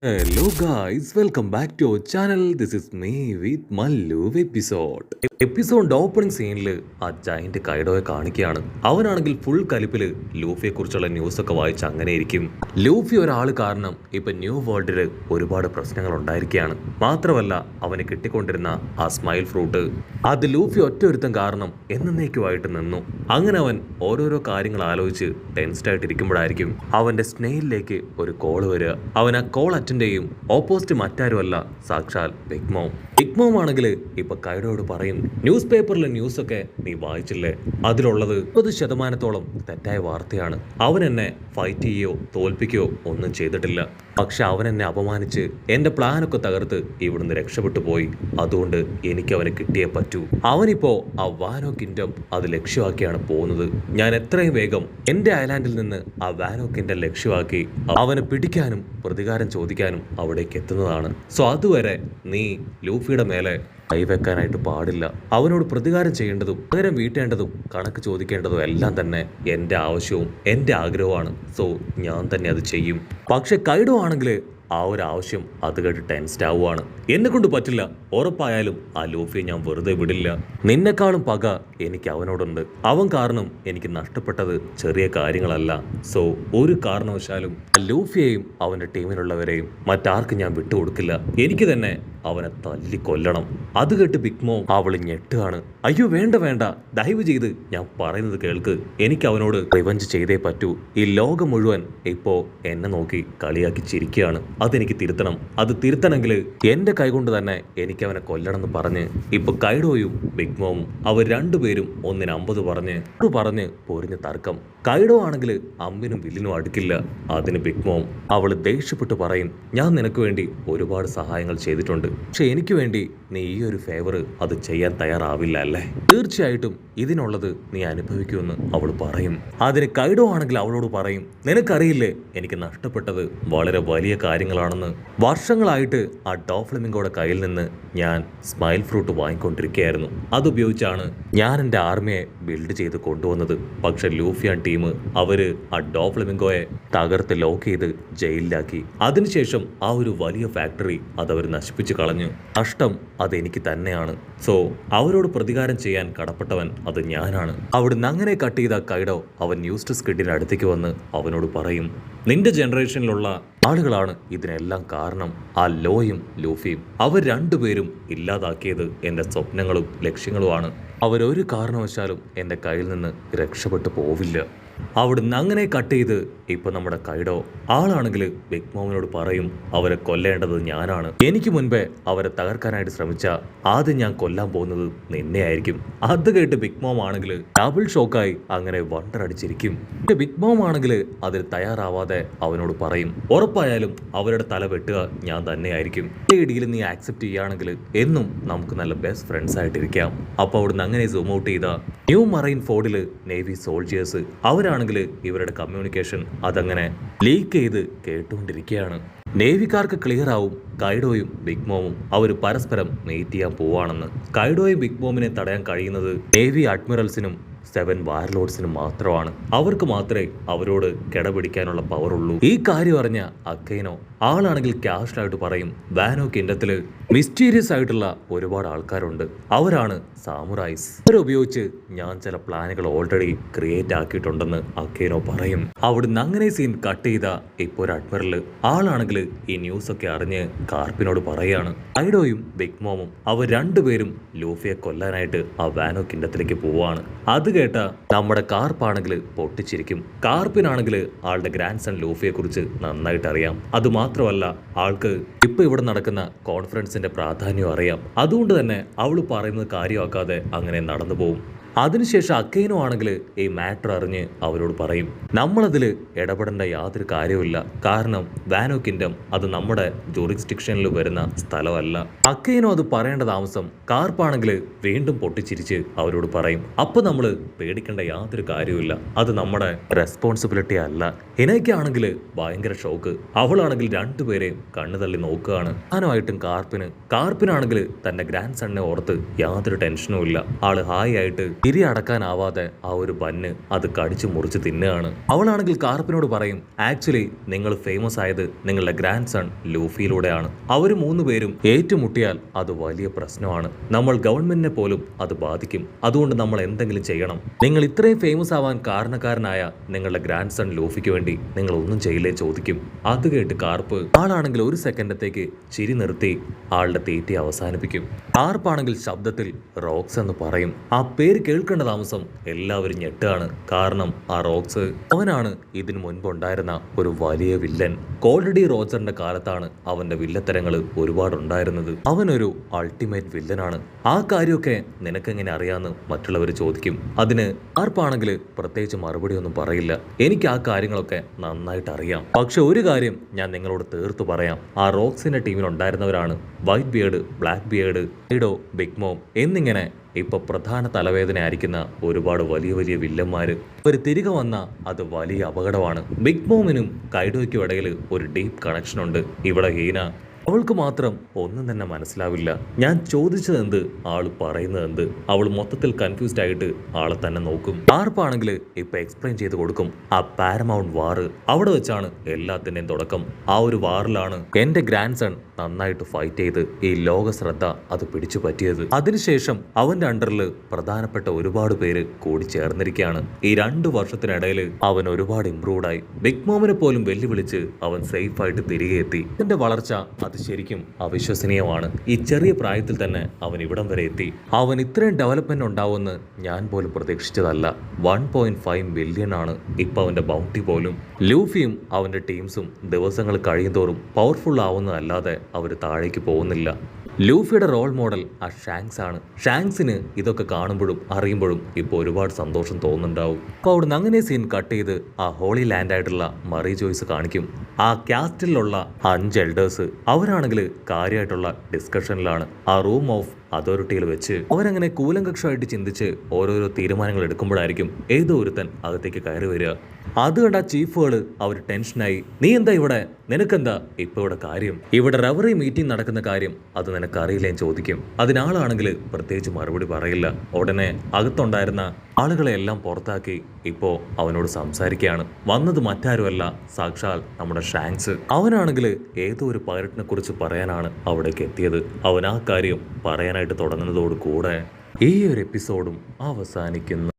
Hello guys, welcome back to our channel. This is me with Mallu episode. എപ്പിസോഡിന്റെ opening സീനിൽ ആ giant കൈഡോയെ കാണിക്കുകയാണ്. അവനാണെങ്കിൽ ഫുൾ കലിപ്പില് ലൂഫിയെ കുറിച്ചുള്ള ന്യൂസ് ഒക്കെ വായിച്ച് അങ്ങനെ ഇരിക്കും. ലൂഫി ഒരാൾ കാരണം ഇപ്പൊ ന്യൂ വേൾഡിൽ ഒരുപാട് പ്രശ്നങ്ങൾ ഉണ്ടായിരിക്കുകയാണ്. മാത്രമല്ല അവന് കിട്ടിക്കൊണ്ടിരുന്ന ആ സ്മൈൽ ഫ്രൂട്ട് അത് ലൂഫി ഒറ്റൊരുത്തം കാരണം എന്നേക്കുമായിട്ട് നിന്നു. അങ്ങനെ അവൻ ഓരോരോ കാര്യങ്ങൾ ആലോചിച്ച് ടെൻസ്ഡ് ആയിട്ടിരിക്കുമ്പോഴായിരിക്കും അവന്റെ സ്നെയിലിലേക്ക് ഒരു കോള് വരിക. അവൻ ആ കോൾ അറ്റൻഡ് ചെയ്യും. ഓപ്പോസിറ്റ് മറ്റാരുമല്ല, സാക്ഷാൽ ബിഗ് മോം. ബിഗ് മോം ആണെങ്കിൽ ഇപ്പൊ കൈഡോയോട് പറയും, ന്യൂസ് പേപ്പറിലെ ന്യൂസൊക്കെ നീ വായിച്ചില്ലേ? അതിലുള്ളത് 30% തെറ്റായ വാർത്തയാണ്. അവൻ എന്നെ ഫൈറ്റ് ചെയ്യോ തോൽപ്പിക്കുകയോ ഒന്നും ചെയ്തിട്ടില്ല. പക്ഷെ അവൻ എന്നെ അപമാനിച്ച് എന്റെ പ്ലാനൊക്കെ തകർത്ത് ഇവിടുന്ന് രക്ഷപ്പെട്ടു പോയി. അതുകൊണ്ട് എനിക്ക് അവനെ കിട്ടിയേ പറ്റൂ. അവനിപ്പോ ആ വാനോ കിൻഡം അത് ലക്ഷ്യമാക്കിയാണ് പോകുന്നത്. ഞാൻ എത്രയും വേഗം എന്റെ ഐലാൻഡിൽ നിന്ന് ആ വാനോ കിൻഡം ലക്ഷ്യമാക്കി അവനെ പിടിക്കാനും പ്രതികാരം ചോദിക്കാനും അവിടേക്ക് എത്തുന്നതാണ്. സോ അതുവരെ നീ ലൂഫിയുടെ മേലെ കൈവെക്കാനായിട്ട് പാടില്ല. അവനോട് പ്രതികാരം ചെയ്യേണ്ടതും പകരം വീട്ടേണ്ടതും കണക്ക് ചോദിക്കേണ്ടതും എല്ലാം തന്നെ എൻ്റെ ആവശ്യവും എൻ്റെ ആഗ്രഹവുമാണ്. സോ ഞാൻ തന്നെ അത് ചെയ്യും. പക്ഷെ കൈഡോ ആണെങ്കിൽ ആ ഒരു ആവശ്യം അത് കേട്ട് ടെൻസ്ഡ് ആവുകയാണ്. എന്നെ കൊണ്ട് പറ്റില്ല, ഉറപ്പായാലും ആ ലൂഫിയെ ഞാൻ വെറുതെ വിടില്ല. നിന്നെക്കാളും പക എനിക്ക് അവനോടുണ്ട്. അവൻ കാരണം എനിക്ക് നഷ്ടപ്പെട്ടത് ചെറിയ കാര്യങ്ങളല്ല. സോ ഒരു കാരണവശാലും ആ ലൂഫിയെയും അവൻ്റെ ടീമിലുള്ളവരെയും മറ്റാർക്കും ഞാൻ വിട്ടുകൊടുക്കില്ല. എനിക്ക് തന്നെ അവനെ തല്ലിക്കൊല്ലണം. അത് കേട്ട് ബിഗ് മോം അവള് ഞെട്ടുകയാണ്. അയ്യോ വേണ്ട വേണ്ട, ദയവ് ചെയ്ത് ഞാൻ പറയുന്നത് കേൾക്ക്. എനിക്ക് അവനോട് റിവഞ്ച് ചെയ്തേ പറ്റൂ. ഈ ലോകം മുഴുവൻ ഇപ്പോ എന്നെ നോക്കി കളിയാക്കി ചിരിക്കുകയാണ്. അതെനിക്ക് തിരുത്തണം. അത് തിരുത്തണമെങ്കിൽ എന്റെ കൈകൊണ്ട് തന്നെ എനിക്ക് അവനെ കൊല്ലണം എന്ന് പറഞ്ഞ് ഇപ്പൊ കൈഡോയും ബിഗ് മോമും അവർ രണ്ടുപേരും 1-50 പറഞ്ഞ് പൊരിഞ്ഞ് തർക്കം. കൈഡോ ആണെങ്കിൽ അമ്മിനും വില്ലിനും അടുക്കില്ല. അതിന് ബിഗ് മോം അവള് ദേഷ്യപ്പെട്ട് പറയും, ഞാൻ നിനക്ക് വേണ്ടി ഒരുപാട് സഹായങ്ങൾ ചെയ്തിട്ടുണ്ട്. പക്ഷെ എനിക്ക് വേണ്ടി നീ ഈ ഒരു ഫേവർ അത് ചെയ്യാൻ തയ്യാറാവില്ല അല്ലേ? തീർച്ചയായിട്ടും ഇതിനുള്ളത് നീ അനുഭവിക്കുമെന്ന് അവൾ പറയും. അതിന് കൈഡോ ആണെങ്കിൽ അവളോട് പറയും, നിനക്കറിയില്ലേ എനിക്ക് നഷ്ടപ്പെട്ടത് വളരെ വലിയ കാര്യങ്ങളാണെന്ന്. വർഷങ്ങളായിട്ട് ആ ഡോഫ്ലമിംഗോയുടെ കയ്യിൽ നിന്ന് ഞാൻ സ്മൈൽ ഫ്രൂട്ട് വാങ്ങിക്കൊണ്ടിരിക്കുകയായിരുന്നു. അതുപയോഗിച്ചാണ് ഞാൻ എൻ്റെ ആർമിയെ ബിൽഡ് ചെയ്ത് കൊണ്ടുവന്നത്. പക്ഷെ ലൂഫിയാൻ ടീം അവര് ആ ഡോഫ്ലമിംഗോയെ തകർത്ത് ലോക്ക് ചെയ്ത് ജയിലിലാക്കി. അതിനുശേഷം ആ ഒരു വലിയ ഫാക്ടറി അതവർ നശിപ്പിച്ചു കളഞ്ഞു. നഷ്ടം അതെനിക്ക് തന്നെയാണ്. സോ അവരോട് പ്രതികാരം ചെയ്യാൻ കടപ്പെട്ടവൻ അത് ഞാനാണ്. അവിടുന്ന് അങ്ങനെ കട്ട് ചെയ്ത കൈഡോ അവൻ ന്യൂസ് കിഡിന്റെ അടുത്തേക്ക് വന്ന് അവനോട് പറയും, നിന്റെ ജനറേഷനിലുള്ള ആളുകളാണ് ഇതിനെല്ലാം കാരണം. ആ ലോയും ലൂഫിയും അവർ രണ്ടുപേരും ഇല്ലാതാക്കിയത് എൻ്റെ സ്വപ്നങ്ങളും ലക്ഷ്യങ്ങളുമാണ്. അവരൊരു കാരണവശാലും എൻ്റെ കയ്യിൽ നിന്ന് രക്ഷപ്പെട്ടു പോവില്ല. അവിടുന്ന് അങ്ങനെ കട്ട് ചെയ്ത് ഇപ്പൊ നമ്മുടെ കൈഡോ ആളാണെങ്കിൽ ബിഗ് മോമിനോട് പറയും, അവരെ കൊല്ലേണ്ടത് ഞാനാണ്. എനിക്ക് മുൻപേ അവരെ തകർക്കാനായിട്ട് ശ്രമിച്ച ആദ്യം ഞാൻ കൊല്ലാൻ പോകുന്നത് നിന്നെ ആയിരിക്കും. അത് കേട്ട് ബിഗ് മോം ആണെങ്കിൽ ഡബിൾ ഷോക്കായി അങ്ങനെ വണ്ടർ അടിച്ചിരിക്കും. ബിഗ് മോം ആണെങ്കിൽ അതിൽ തയ്യാറാവാതെ അവനോട് പറയും, ഉറപ്പായാലും അവരുടെ തല വെട്ടുക ഞാൻ തന്നെയായിരിക്കും. ഈ ഇടിയിൽ നീ ആക്സെപ്റ്റ് ചെയ്യുകയാണെങ്കിൽ എന്നും നമുക്ക് നല്ല ബെസ്റ്റ് ഫ്രണ്ട്സ് ആയിട്ടിരിക്കാം. അപ്പൊ അവിടുന്ന് അങ്ങനെ സൂം ഔട്ട് ചെയ്ത ന്യൂ മറൈൻ ഫോർഡില് നേവി സോൾജിയേഴ്സ് അവരാണെങ്കിൽ ഇവരുടെ കമ്മ്യൂണിക്കേഷൻ അതങ്ങനെ ലീക്ക് ചെയ്ത് കേട്ടുകൊണ്ടിരിക്കുകയാണ്. നേവിക്കാർക്ക് ക്ലിയർ ആവും കൈഡോയും ബിഗ് മോമും അവർ പരസ്പരം മീറ്റ് ചെയ്യാൻ പോവാണെന്ന്. കൈഡോയും ബിഗ് മോമിനെ തടയാൻ കഴിയുന്നത് നേവി അഡ്മിറൽസിനും 7 വാർലോഡ്സിനും മാത്രമാണ്. അവർക്ക് മാത്രമേ അവരോട് കിടപിടിക്കാനുള്ള പവർ ഉള്ളൂ. ഈ കാര്യം അറിഞ്ഞ അക്കൈനോ ആളാണെങ്കിൽ ക്യാഷ്ഡായിട്ട് പറയും, വാനോ കിൻഡത്തില് മിസ്റ്റീരിയസ് ആയിട്ടുള്ള ഒരുപാട് ആൾക്കാരുണ്ട്. അവരാണ് സാമുറായിസ്. അവരുപയോഗിച്ച് ഞാൻ ചില പ്ലാനുകൾ ഓൾറെഡി ക്രിയേറ്റ് ആക്കിയിട്ടുണ്ടെന്ന് അക്കൈനോ പറയും. അവിടുന്ന് അങ്ങനെ സീൻ കട്ട് ചെയ്ത ഇപ്പോൾ ഒരു അഡ്മിറല് ആളാണെങ്കിൽ ഈ ന്യൂസ് ഒക്കെ അറിഞ്ഞ് കാർപ്പിനോട് പറയാണ്, കൈഡോയും ബിഗ് മോമും അവർ രണ്ടുപേരും ലൂഫിയെ കൊല്ലാനായിട്ട് ആ വാനോ കിൻഡത്തിലേക്ക് പോവാണ്. അത് കേട്ട നമ്മുടെ കാർപ്പാണെങ്കിൽ പൊട്ടിച്ചിരിക്കും. കാർപ്പിനാണെങ്കിൽ ആളുടെ ഗ്രാൻഡ് സൺ ലൂഫിയെ കുറിച്ച് നന്നായിട്ട് അറിയാം. അതുമാത്രമല്ല ആൾക്ക് ഇപ്പൊ ഇവിടെ നടക്കുന്ന കോൺഫറൻസിന്റെ പ്രാധാന്യം അറിയാം. അതുകൊണ്ട് തന്നെ അവള് പറയുന്നത് കാര്യമാക്കാതെ അങ്ങനെ നടന്നു പോകും. അതിനുശേഷം അക്കൈനോ ആണെങ്കിൽ ഈ മാറ്റർ അറിഞ്ഞ് അവരോട് പറയും, നമ്മളതിൽ ഇടപെടേണ്ട യാതൊരു കാര്യമില്ല. കാരണം വാനോ കിൻഡം അത് നമ്മുടെ ജൂറിസ്ഡിക്ഷനിൽ വരുന്ന സ്ഥലമല്ല. അക്കൈനോ അത് പറയേണ്ട താമസം കാർപ്പാണെങ്കിൽ വീണ്ടും പൊട്ടിച്ചിരിച്ച് അവരോട് പറയും, അപ്പൊ നമ്മൾ പേടിക്കേണ്ട യാതൊരു കാര്യമില്ല. അത് നമ്മുടെ റെസ്പോൺസിബിലിറ്റി അല്ല. ഹിനയ്ക്കാണെങ്കിൽ ഭയങ്കര ഷോക്ക്. അവളാണെങ്കിൽ രണ്ടുപേരെയും കണ്ണു തള്ളി നോക്കുകയാണ്. ഞാനുമായിട്ടും കാർപ്പിനാണെങ്കിൽ തന്റെ ഗ്രാൻഡ് സണ്ണിനെ ഓർത്ത് യാതൊരു ടെൻഷനും ഇല്ല. ആള് ഹായ് ആയിട്ട് തിരി അടക്കാനാവാതെ ആ ഒരു ബന്ന് അത് കടിച്ചു മുറിച്ച് തിന്നുകയാണ്. അവളാണെങ്കിൽ കാർപ്പിനോട് പറയും, ആക്ച്വലി നിങ്ങൾ ഫേമസ് ആയത് നിങ്ങളുടെ ഗ്രാൻഡ് സൺ ലൂഫിയിലൂടെയാണ്. അവർ 3 പേരും ഏറ്റുമുട്ടിയാൽ അത് വലിയ പ്രശ്നമാണ്. നമ്മൾ ഗവൺമെന്റിനെ പോലും അത് ബാധിക്കും. അതുകൊണ്ട് നമ്മൾ എന്തെങ്കിലും ചെയ്യണം. നിങ്ങൾ ഇത്രയും ഫേമസ് ആവാൻ കാരണക്കാരനായ നിങ്ങളുടെ ഗ്രാൻഡ് സൺ ലൂഫിക്ക് വേണ്ടി നിങ്ങൾ ഒന്നും ചെയ്യില്ലേ ചോദിക്കും. അത് കേട്ട് കാർപ്പ് ആളാണെങ്കിൽ ഒരു സെക്കൻഡത്തേക്ക് ചിരി നിർത്തി ആളുടെ തീറ്റി അവസാനിപ്പിക്കും. കാർപ്പാണെങ്കിൽ ശബ്ദത്തിൽ റോക്സ് എന്ന് പറയും. ആ പേര് കേൾക്കേണ്ട താമസം എല്ലാവരും ഞെട്ടാണ്. കാരണം ആ റോക്സ് അവനാണ് ഇതിനു മുൻപുണ്ടായിരുന്ന ഒരു വലിയ വില്ലൻ. കോൾഡി റോജറിന്റെ കാലത്താണ് അവന്റെ വില്ലത്തരങ്ങൾ ഒരുപാടുണ്ടായിരുന്നത്. അവനൊരു അൾട്ടിമേറ്റ് വില്ലനാണ്. ആ കാര്യമൊക്കെ നിനക്കെങ്ങനെ അറിയാന്ന് മറ്റുള്ളവർ ചോദിക്കും. അതിന് കാർപ്പാണെങ്കിൽ പ്രത്യേകിച്ച് മറുപടി ഒന്നും പറയില്ല. എനിക്ക് ആ കാര്യങ്ങളൊക്കെ നന്നായിട്ട് അറിയാം. പക്ഷെ ഒരു കാര്യം ഞാൻ നിങ്ങളോട് തീർത്തു പറയാം. ആ റോക്സിന്റെ ടീമിലുണ്ടായിരുന്നവരാണ് വൈറ്റ് ബിയേർഡ്, ബ്ലാക്ക് ബിയേർഡ്, ഐഡോ, ബിഗ് മോം എന്നിങ്ങനെ ഇപ്പൊ പ്രധാന തലവേദനയായിരിക്കുന്ന ഒരുപാട് വലിയ വലിയ വില്ലന്മാര്. അവർ തിരികെ വന്ന അത് വലിയ അപകടമാണ്. ബിഗ് മോമിനും കൈഡോയ്ക്കും ഇടയിൽ ഒരു ഡീപ്പ് കണക്ഷൻ ഉണ്ട്. ഇവിടെ ഹീന അവൾക്ക് മാത്രം ഒന്നും തന്നെ മനസ്സിലാവില്ല. ഞാൻ ചോദിച്ചത് എന്ത്, ആള് പറയുന്നത് എന്ത്. അവൾ മൊത്തത്തിൽ കൺഫ്യൂസ്ഡ് ആയിട്ട് ആളെ തന്നെ നോക്കും. കാർപ്പാണെങ്കിൽ ഇപ്പൊ എക്സ്പ്ലെയിൻ ചെയ്ത് കൊടുക്കും. ആ പാരമൗണ്ട് വാറ് അവിടെ വെച്ചാണ് എല്ലാത്തിന്റെയും തുടക്കം. ആ ഒരു വാറിലാണ് എന്റെ ഗ്രാൻഡ് സൺ നന്നായിട്ട് ഫൈറ്റ് ചെയ്ത് ഈ ലോക ശ്രദ്ധ അത് പിടിച്ചു പറ്റിയത്. അതിനുശേഷം അവന്റെ അണ്ടറിൽ പ്രധാനപ്പെട്ട ഒരുപാട് പേര് കൂടി ചേർന്നിരിക്കുകയാണ്. ഈ 2 വർഷത്തിനിടയിൽ അവൻ ഒരുപാട് ഇംപ്രൂവ്ഡ് ആയി. ബിഗ് മോമിനെ പോലും വെല്ലുവിളിച്ച് അവൻ സേഫ് ആയിട്ട് തിരികെ എത്തി. ഇതിന്റെ വളർച്ച അത് ശരിക്കും അവിശ്വസനീയമാണ്. ഈ ചെറിയ പ്രായത്തിൽ തന്നെ അവൻ ഇവിടം വരെ എത്തി. അവൻ ഇത്രയും ഡെവലപ്മെന്റ് ഉണ്ടാവുമെന്ന് ഞാൻ പോലും പ്രതീക്ഷിച്ചതല്ല. 1.5 ബില്യൺ ആണ് ഇപ്പൊ അവന്റെ ബൗണ്ടി പോലും. ലൂഫിയും അവന്റെ ടീംസും ദിവസങ്ങൾ കഴിയുന്തോറും പവർഫുൾ ആവുന്നതല്ലാതെ അവർ താഴേക്ക് പോകുന്നില്ല. ലൂഫിയുടെ റോൾ മോഡൽ ആ ഷാങ്സ് ആണ്. ഷാങ്സിന് ഇതൊക്കെ കാണുമ്പോഴും അറിയുമ്പോഴും ഇപ്പോൾ ഒരുപാട് സന്തോഷം തോന്നുന്നുണ്ടാവും. അപ്പോൾ അവിടുന്ന് അങ്ങനെ സീൻ കട്ട് ചെയ്ത് ആ ഹോളി ലാൻഡ് ആയിട്ടുള്ള മറി ജോയ്സ് കാണിക്കും. ആ കാസ്റ്റിലുള്ള 5 എൽഡേഴ്സ് അവരാണെങ്കിൽ കാര്യമായിട്ടുള്ള ഡിസ്കഷനിലാണ്. ആ റൂം ഓഫ് അതോറിറ്റിയിൽ വെച്ച് അവരങ്ങനെ കൂലങ്കക്ഷമായിട്ട് ചിന്തിച്ച് ഓരോരോ തീരുമാനങ്ങൾ എടുക്കുമ്പോഴായിരിക്കും ഏതോ ഒരുത്തൻ അകത്തേക്ക് കയറി വരിക. അത് കണ്ട ചീഫുകൾ അവർ ടെൻഷനായി. നീ എന്താ ഇവിടെ, നിനക്കെന്താ ഇപ്പൊ ഇവിടെ കാര്യം? ഇവിടെ റവറി മീറ്റിംഗ് നടക്കുന്ന കാര്യം അത് നിനക്കറിയില്ലേ ചോദിക്കും. അതിനാളാണെങ്കിൽ പ്രത്യേകിച്ച് മറുപടി പറയില്ല. ഉടനെ അകത്തുണ്ടായിരുന്ന ആളുകളെ എല്ലാം പുറത്താക്കി ഇപ്പോ അവനോട് സംസാരിക്കുകയാണ്. വന്നത് മറ്റാരുമല്ല, സാക്ഷാൽ നമ്മുടെ ഷാങ്സ്. അവനാണെങ്കിൽ ഏതോ ഒരു പൈററ്റിനെ കുറിച്ച് പറയാനാണ് അവിടേക്ക് എത്തിയത്. അവൻ ആ കാര്യം പറയാനായിട്ട് തുടങ്ങുന്നതോട് കൂടെ ഈ ഒരു എപ്പിസോഡും അവസാനിക്കുന്നു.